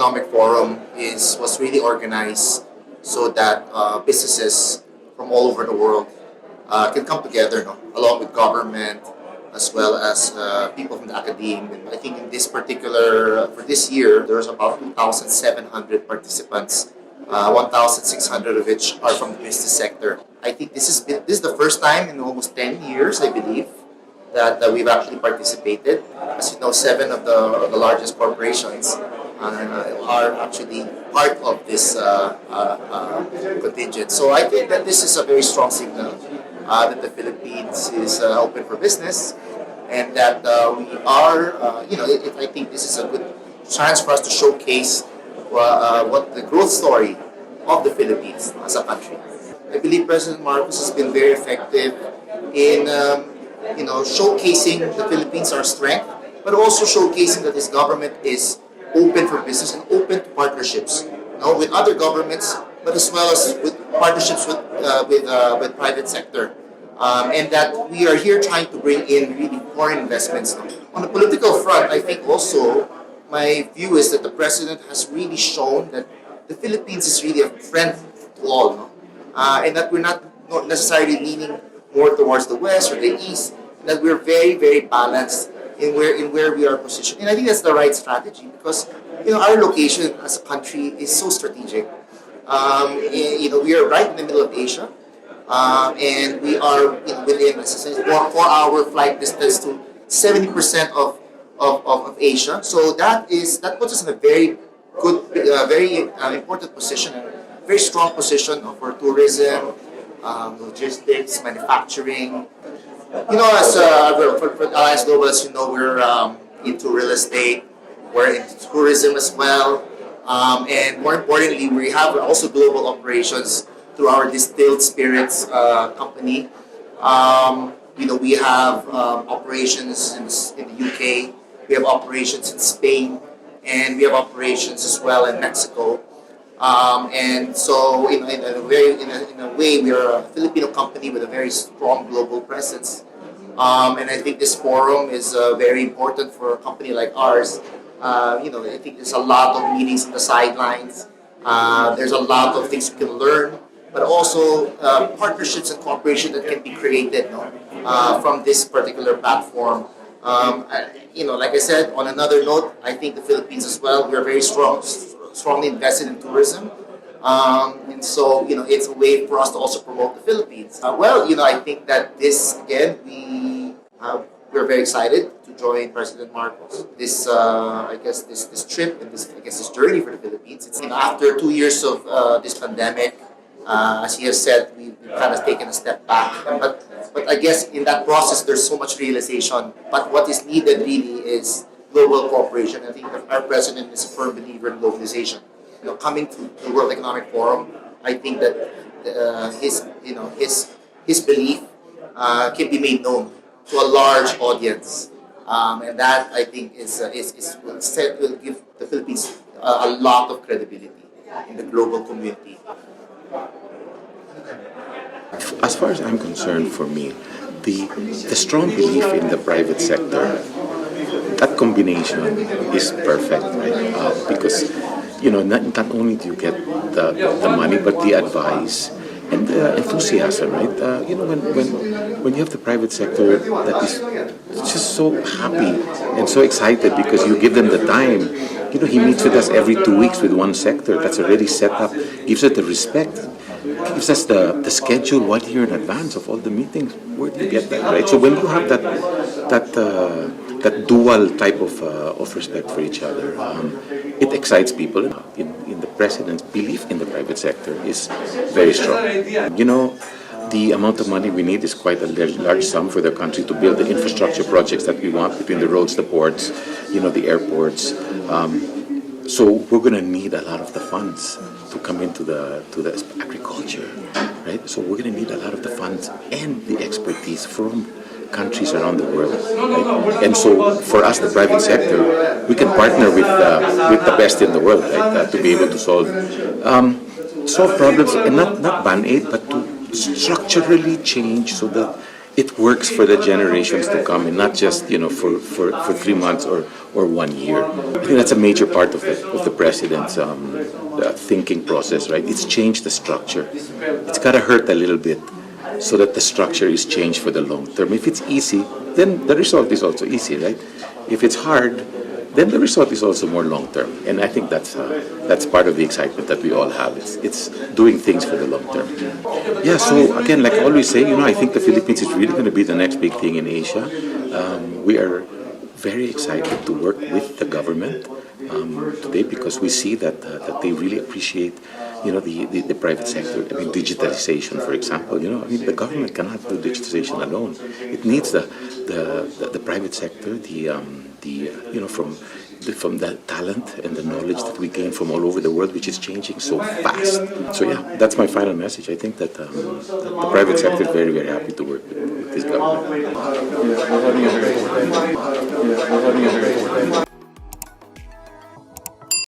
Economic Forum was really organized so that businesses from all over the world can come together, no? Along with government as well as people from the academia. And I think in this particular, for this year, there's about 2,700 participants, 1,600 of which are from the business sector. I think this is the first time in almost 10 years, I believe, that we've actually participated. As you know, 7 of the largest corporations are actually part of this contingent. So I think that this is a very strong signal that the Philippines is open for business, and that we are, I think this is a good chance for us to showcase what the growth story of the Philippines as a country. I believe President Marcos has been very effective in showcasing the Philippines, our strength, but also showcasing that his government is open for business and open to partnerships, with other governments, but as well as with partnerships with private sector, and that we are here trying to bring in really foreign investments. On the political front, I think also my view is that the president has really shown that the Philippines is really a friend to all, and that we're not necessarily leaning more towards the west or the east, that we're very, very balanced in where we are positioned. And I think that's the right strategy because our location as a country is so strategic. We are right in the middle of Asia, and we are within a 4-hour flight distance to 70% of Asia. So that puts us in a very good, very important position, a very strong position for tourism, logistics, manufacturing. As for Alliance Global, as you know, we're into real estate, we're into tourism as well, and more importantly, we have also global operations through our distilled spirits company. We have operations in the UK, we have operations in Spain, and we have operations as well in Mexico. And so, in a way, we are a Filipino company with a very strong global presence. And I think this forum is very important for a company like ours. I think there's a lot of meetings on the sidelines. There's a lot of things you can learn, but also partnerships and cooperation that can be created from this particular platform. Like I said, on another note, I think the Philippines as well, we are very strongly invested in tourism. And so, it's a way for us to also promote the Philippines. I think that this, again, we're very excited to join President Marcos. This trip and this journey for the Philippines. It's after 2 years of this pandemic, as he has said, we've kind of taken a step back. But I guess in that process, there's so much realization. But what is needed really is global cooperation. I think our president is a firm believer in globalization. Coming to the World Economic Forum, I think that his belief can be made known to a large audience, and that I think will give the Philippines a lot of credibility in the global community. As far as I'm concerned, for me, the strong belief in the private sector, that combination is perfect, right? Because not only do you get the money, but the advice and the enthusiasm, right? When you have the private sector that is just so happy and so excited because you give them the time. He meets with us every 2 weeks with one sector that's already set up, gives us the respect, gives us the schedule 1 year in advance of all the meetings. Where do you get that, right? So when you have that dual type of respect for each other, it excites people. In the president's belief in the private sector is very strong. The amount of money we need is quite a large sum for the country to build the infrastructure projects that we want between the roads, the ports, the airports. So we're going to need a lot of the funds to come into the agriculture, right? So we're going to need a lot of the funds and the expertise from countries around the world, right? And so for us, the private sector, we can partner with the best in the world, right? To be able to solve problems, and not band-aid, but to structurally change so that it works for the generations to come, and not just for 3 months or 1 year. I think that's a major part of the president's thinking process, right? It's changed the structure. It's got to hurt a little bit so that the structure is changed for the long term. If it's easy, then the result is also easy, right? If it's hard, then the result is also more long term. And I think that's part of the excitement that we all have. It's doing things for the long term. Yeah, so again, like I always say, I think the Philippines is really going to be the next big thing in Asia. We are very excited to work with the government today, because we see that they really appreciate the private sector. I mean, digitalization, for example. The government cannot do digitalization alone. It needs the private sector, from the talent and the knowledge that we gain from all over the world, which is changing so fast. So yeah, that's my final message. I think that the private sector is very, very happy to work with this government.